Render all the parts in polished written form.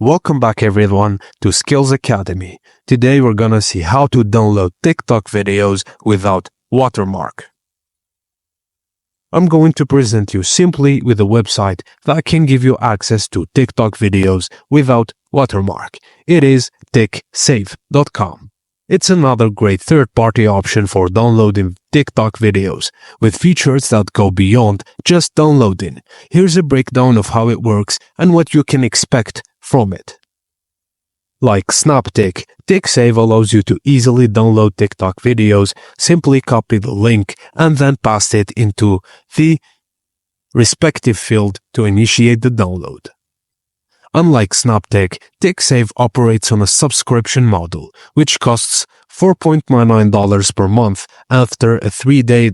Welcome back everyone to Skills Academy. Today we're gonna see how to download TikTok videos without Watermark. I'm going to present you simply with a website that can give you access to TikTok videos without Watermark. It is TikSave.com. It's another great third-party option for downloading TikTok videos with features that go beyond just downloading. Here's a breakdown of how it works and what you can expect from it. Like SnapTik, TikSave allows you to easily download TikTok videos. Simply copy the link and then paste it into the respective field to initiate the download. Unlike SnapTik, TikSave operates on a subscription model, which costs $4.99 per month after a 3-day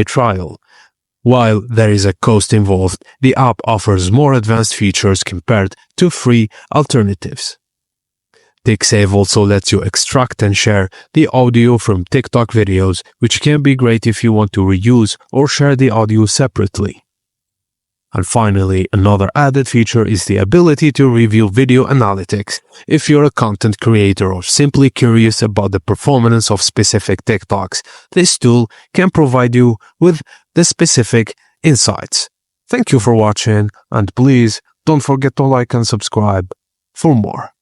trial. While there is a cost involved, the app offers more advanced features compared to free alternatives. TikSave also lets you extract and share the audio from TikTok videos, which can be great if you want to reuse or share the audio separately. And finally, another added feature is the ability to review video analytics. If you're a content creator or simply curious about the performance of specific TikToks, this tool can provide you with the specific insights. Thank you for watching, and please don't forget to like and subscribe for more.